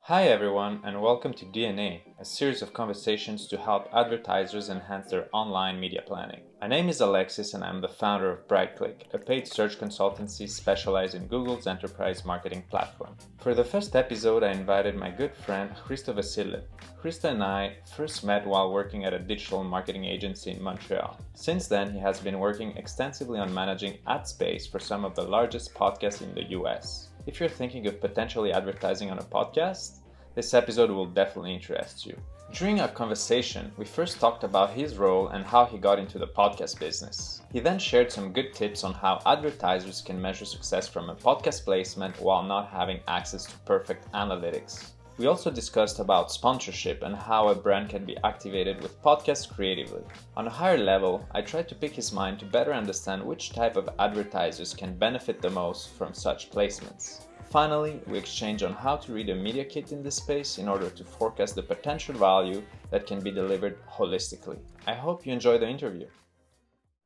Hi everyone, and welcome to DNA, a series of conversations to help advertisers enhance their online media planning. My name is Alexis and I'm the founder of BrightClick, a paid search consultancy specialized in Google's enterprise marketing platform. For the first episode, I invited my good friend Hristo Vassilev. Hristo and I first met while working at a digital marketing agency in Montreal. Since then, he has been working extensively on managing ad space for some of the largest podcasts in the US. If you're thinking of potentially advertising on a podcast, this episode will definitely interest you. During our conversation, we first talked about his role and how he got into the podcast business. He then shared some good tips on how advertisers can measure success from a podcast placement while not having access to perfect analytics. We also discussed about sponsorship and how a brand can be activated with podcasts creatively. On a higher level, I tried to pick his mind to better understand which type of advertisers can benefit the most from such placements. Finally, we exchange on how to read a media kit in this space in order to forecast the potential value that can be delivered holistically. I hope you enjoy the interview.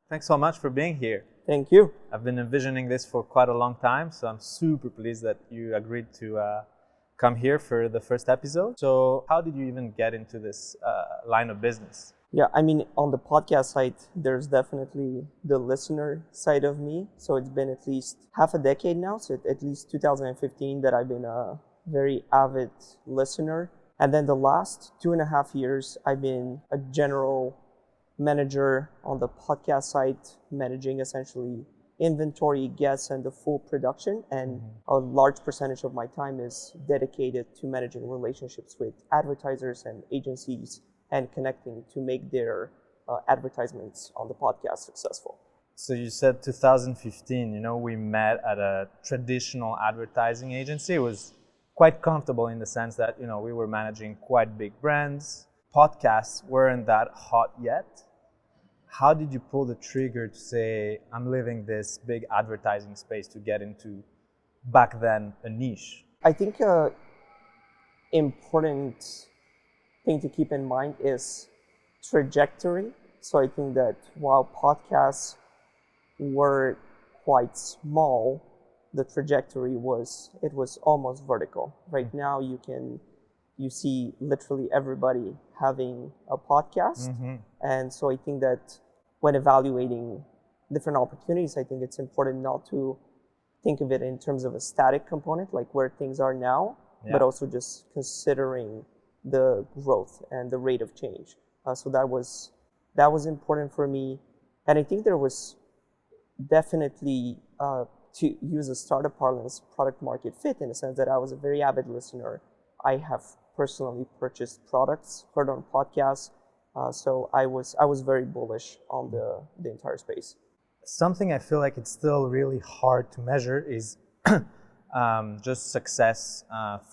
Thanks so much for being here. Thank you. I've been envisioning this for quite a long time, so I'm super pleased that you agreed to come here for the first episode. So how did you even get into this line of business? Yeah, I mean, on the podcast side, there's definitely the listener side of me. So it's been at least half a decade now, so at least 2015 that I've been a very avid listener. And then the last 2.5 years, I've been a general manager on the podcast side, managing essentially inventory, guests, and the full production. And a large percentage of my time is dedicated to managing relationships with advertisers and agencies and connecting to make their advertisements on the podcast successful. So you said 2015, we met at a traditional advertising agency. It was quite comfortable in the sense that, we were managing quite big brands. Podcasts weren't that hot yet. How did you pull the trigger to say, I'm leaving this big advertising space to get into, back then, a niche? I think important thing to keep in mind is trajectory. So I think that while podcasts were quite small, the trajectory was almost vertical. Right now you see literally everybody having a podcast. And so I think that when evaluating different opportunities, I think it's important not to think of it in terms of a static component, like where things are now, but also just considering the growth and the rate of change. So that was important for me. And I think there was definitely, to use a startup parlance, product market fit, in the sense that I was a very avid listener. I have personally purchased products, heard on podcasts. So I was very bullish on the entire space. Something I feel like it's still really hard to measure is just success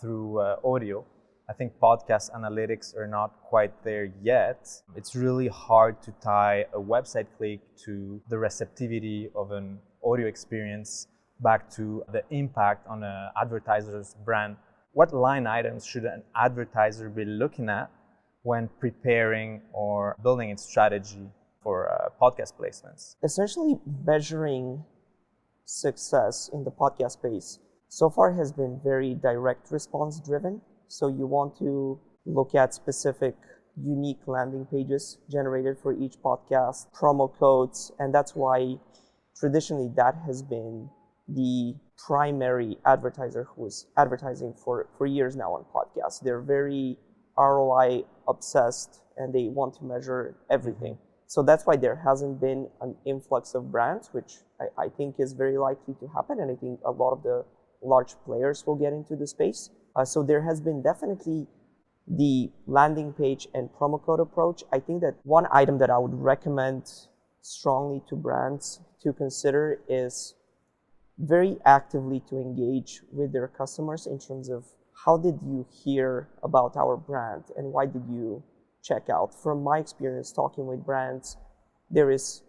through audio. I think podcast analytics are not quite there yet. It's really hard to tie a website click to the receptivity of an audio experience back to the impact on an advertiser's brand. What line items should an advertiser be looking at when preparing or building its strategy for podcast placements? Essentially, measuring success in the podcast space so far has been very direct response driven. So you want to look at specific unique landing pages generated for each podcast, promo codes, and that's why traditionally that has been the primary advertiser who's advertising for years now on podcasts. They're very ROI obsessed and they want to measure everything. So that's why there hasn't been an influx of brands, which I think is very likely to happen. And I think a lot of the large players will get into the space. So there has been definitely the landing page and promo code approach. I think that one item that I would recommend strongly to brands to consider is very actively to engage with their customers in terms of how did you hear about our brand and why did you check out? From my experience talking with brands, there is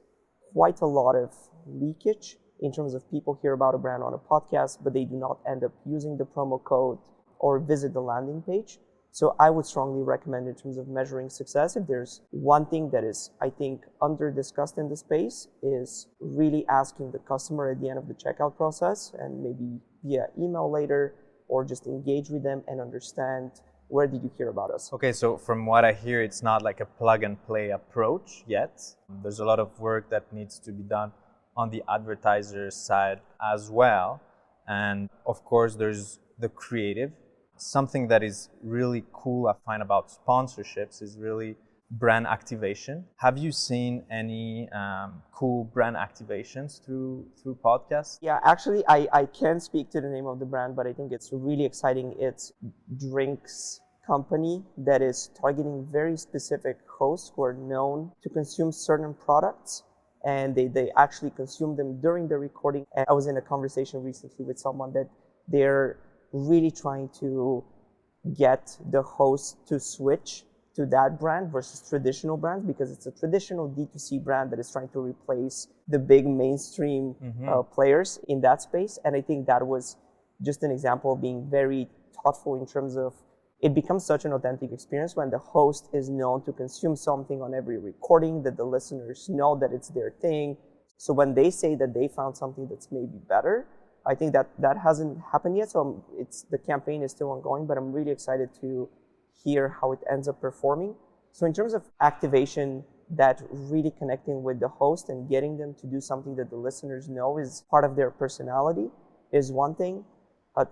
quite a lot of leakage in terms of people hear about a brand on a podcast, but they do not end up using the promo code or visit the landing page. So I would strongly recommend in terms of measuring success, if there's one thing that is, I think, under-discussed in the space, is really asking the customer at the end of the checkout process, and maybe via email later, or just engage with them and understand, where did you hear about us? Okay, so from what I hear, it's not like a plug and play approach yet. There's a lot of work that needs to be done on the advertiser side as well. And of course, there's the creative. Something that is really cool I find about sponsorships is really brand activation. Have you seen any cool brand activations through podcasts? Yeah, actually, I can't speak to the name of the brand, but I think it's really exciting. It's drinks company that is targeting very specific hosts who are known to consume certain products, and they actually consume them during the recording. And I was in a conversation recently with someone that they're really trying to get the host to switch to that brand versus traditional brands, because it's a traditional D2C brand that is trying to replace the big mainstream players in that space. And I think that was just an example of being very thoughtful in terms of, it becomes such an authentic experience when the host is known to consume something on every recording, that the listeners know that it's their thing. So when they say that they found something that's maybe better, I think that hasn't happened yet. So the campaign is still ongoing, but I'm really excited to hear how it ends up performing. So in terms of activation, that really connecting with the host and getting them to do something that the listeners know is part of their personality is one thing.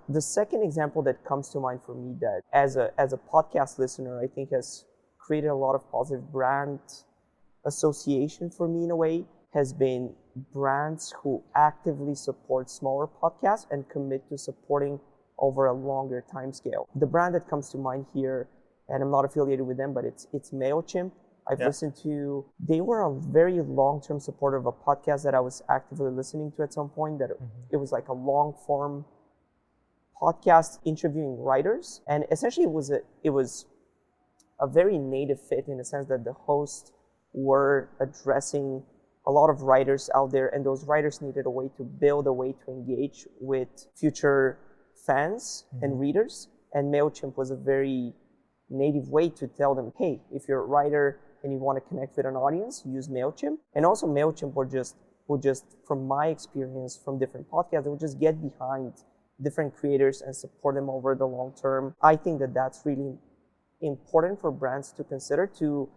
The second example that comes to mind for me, that as a podcast listener, I think has created a lot of positive brand association for me in a way, has been brands who actively support smaller podcasts and commit to supporting over a longer time scale. The brand that comes to mind here, and I'm not affiliated with them, but it's MailChimp. I've listened to, they were a very long-term supporter of a podcast that I was actively listening to at some point, that it was like a long-form podcast interviewing writers. And essentially it was a very native fit, in the sense that the hosts were addressing a lot of writers out there, and those writers needed a way to build a way to engage with future fans and readers. And MailChimp was a very native way to tell them, hey, if you're a writer and you want to connect with an audience, use MailChimp. And also MailChimp would just, from my experience from different podcasts, they would just get behind different creators and support them over the long term. I think that that's really important for brands to consider, to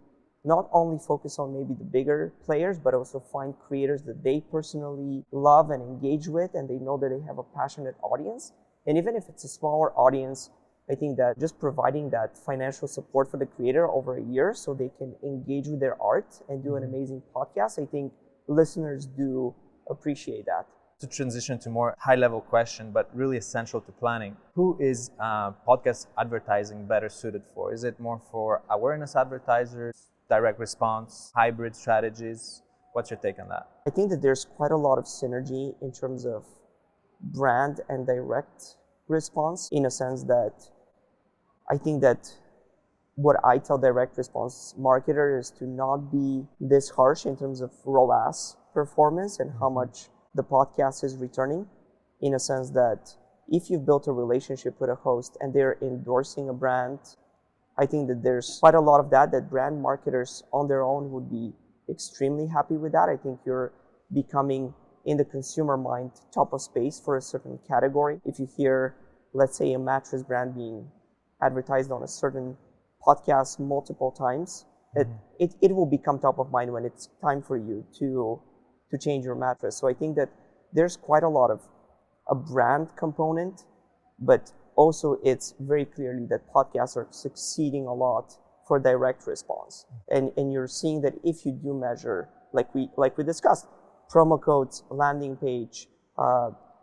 not only focus on maybe the bigger players, but also find creators that they personally love and engage with, and they know that they have a passionate audience. And even if it's a smaller audience, I think that just providing that financial support for the creator over a year so they can engage with their art and do an amazing podcast, I think listeners do appreciate that. To transition to more high-level question, but really essential to planning, who is podcast advertising better suited for? Is it more for awareness advertisers, direct response, hybrid strategies? What's your take on that? I think that there's quite a lot of synergy in terms of brand and direct response, in a sense that I think that what I tell direct response marketers is to not be this harsh in terms of ROAS performance and how much the podcast is returning, in a sense that if you've built a relationship with a host and they're endorsing a brand, I think that there's quite a lot of that brand marketers on their own would be extremely happy with that. I think you're becoming, in the consumer mind, top of space for a certain category. If you hear, let's say, a mattress brand being advertised on a certain podcast multiple times, it will become top of mind when it's time for you to change your mattress. So I think that there's quite a lot of a brand component, but also it's very clearly that podcasts are succeeding a lot for direct response. And you're seeing that if you do measure, like we discussed, promo codes, landing page,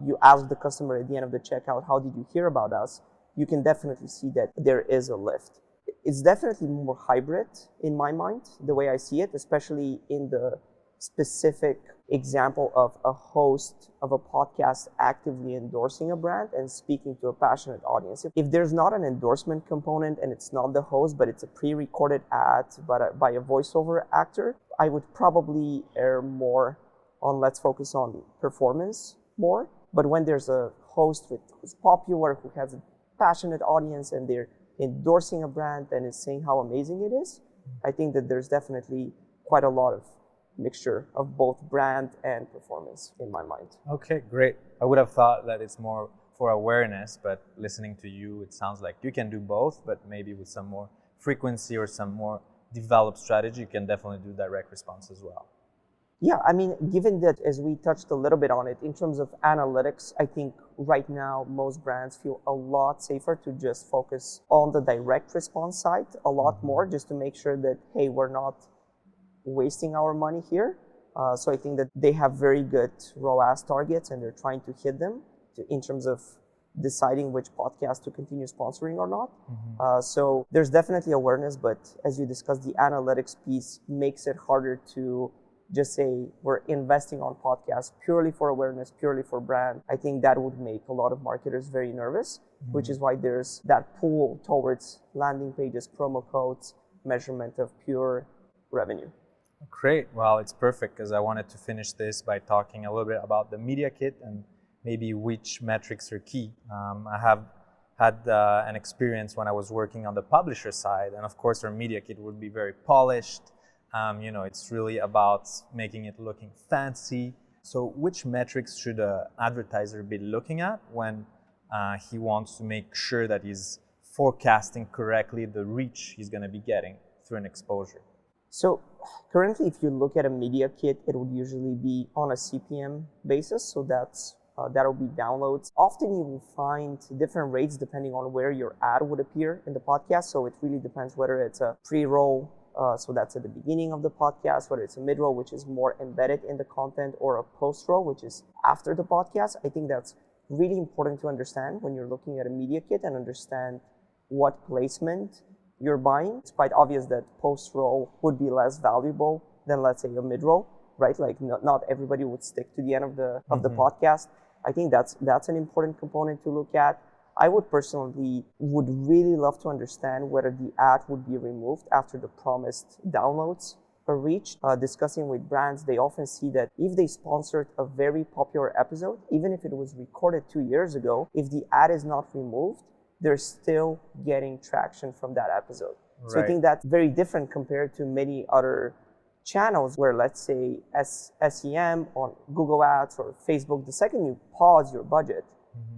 you ask the customer at the end of the checkout, how did you hear about us? You can definitely see that there is a lift. It's definitely more hybrid in my mind, the way I see it, especially in the specific example of a host of a podcast actively endorsing a brand and speaking to a passionate audience. If there's not an endorsement component and it's not the host, but it's a pre-recorded ad by a voiceover actor, I would probably err more on let's focus on performance more. But when there's a host who's popular, who has a passionate audience, and they're endorsing a brand and is saying how amazing it is, I think that there's definitely quite a lot of mixture of both brand and performance in my mind. Okay, great. I would have thought that it's more for awareness, but listening to you, it sounds like you can do both, but maybe with some more frequency or some more developed strategy, you can definitely do direct response as well. Yeah, I mean, given that, as we touched a little bit on it, in terms of analytics, I think right now most brands feel a lot safer to just focus on the direct response side a lot more, just to make sure that, hey, we're not wasting our money here. So I think that they have very good ROAS targets and they're trying to hit them in terms of deciding which podcast to continue sponsoring or not. So there's definitely awareness, but as you discussed, the analytics piece makes it harder to just say we're investing on podcasts purely for awareness, purely for brand. I think that would make a lot of marketers very nervous, which is why there's that pull towards landing pages, promo codes, measurement of pure revenue. Great. Well, it's perfect because I wanted to finish this by talking a little bit about the media kit and maybe which metrics are key. I have had an experience when I was working on the publisher side, and of course our media kit would be very polished. It's really about making it looking fancy. So which metrics should an advertiser be looking at when he wants to make sure that he's forecasting correctly the reach he's going to be getting through an exposure? So currently, if you look at a media kit, it would usually be on a CPM basis. So that'll be downloads. Often you will find different rates depending on where your ad would appear in the podcast. So it really depends whether it's a pre-roll, so that's at the beginning of the podcast, whether it's a mid-roll, which is more embedded in the content, or a post-roll, which is after the podcast. I think that's really important to understand when you're looking at a media kit and understand what placement you're buying. It's quite obvious that post-roll would be less valuable than, let's say, a mid-roll, right? Like not everybody would stick to the end of the podcast. I think that's an important component to look at. I would personally would really love to understand whether the ad would be removed after the promised downloads are reached. Discussing with brands, they often see that if they sponsored a very popular episode, even if it was recorded 2 years ago, if the ad is not removed, they're still getting traction from that episode. Right. So I think that's very different compared to many other channels where, let's say, SEM on Google Ads or Facebook, the second you pause your budget,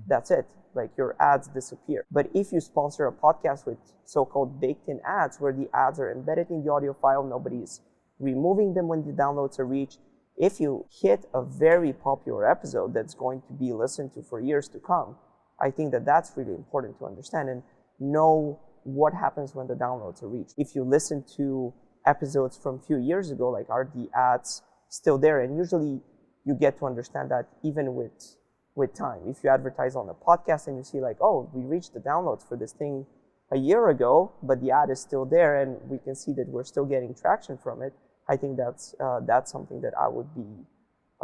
that's it. Like your ads disappear. But if you sponsor a podcast with so-called baked-in ads, where the ads are embedded in the audio file, nobody's removing them when the downloads are reached. If you hit a very popular episode that's going to be listened to for years to come, I think that that's really important to understand and know what happens when the downloads are reached. If you listen to episodes from a few years ago, like, are the ads still there? And usually you get to understand that even with time. If you advertise on a podcast and you see like, oh, we reached the downloads for this thing a year ago, but the ad is still there and we can see that we're still getting traction from it, I think that's something that I would be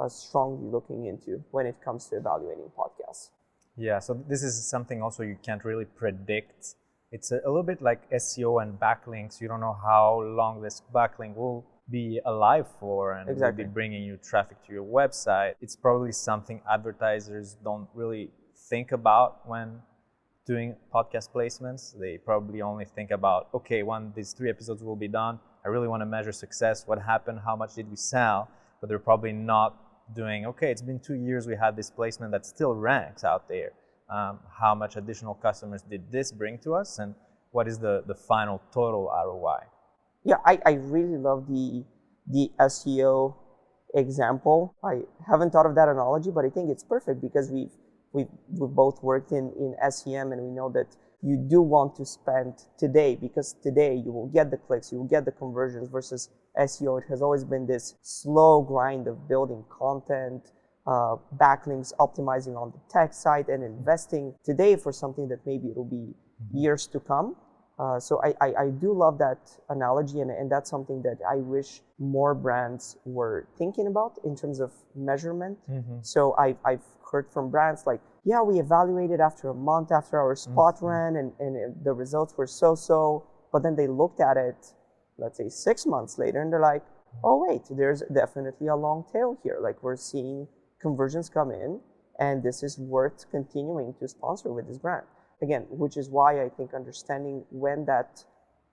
strongly looking into when it comes to evaluating podcasts. Yeah, so this is something also you can't really predict. It's a little bit like SEO and backlinks. You don't know how long this backlink will be alive for and will be bringing you traffic to your website. It's probably something advertisers don't really think about when doing podcast placements. They probably only think about, okay, when these 3 episodes will be done, I really want to measure success. What happened? How much did we sell? But they're probably not doing, okay, it's been 2 years, we had this placement that still ranks out there. How much additional customers did this bring to us? And what is the final total ROI? Yeah, I really love the SEO example. I haven't thought of that analogy, but I think it's perfect because we've both worked in SEM and we know that you do want to spend today, because today you will get the clicks, you will get the conversions, versus SEO. It has always been this slow grind of building content, backlinks, optimizing on the tech side, and investing today for something that maybe it'll be years to come. So I do love that analogy, and that's something that I wish more brands were thinking about in terms of measurement. So I've heard from brands like, yeah, we evaluated after a month after our spot ran, and the results were so, but then they looked at it, let's say 6 months later, and they're like, oh wait, there's definitely a long tail here. Like, we're seeing conversions come in, and this is worth continuing to sponsor with this brand. again, which is why I think understanding when that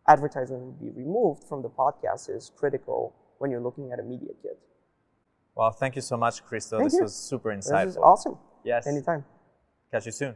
advertisement will be removed from the podcast is critical when you're looking at a media kit. Well, thank you so much, Hristo. Thank This you. was super insightful. This is awesome. Yes. Anytime. Catch you soon.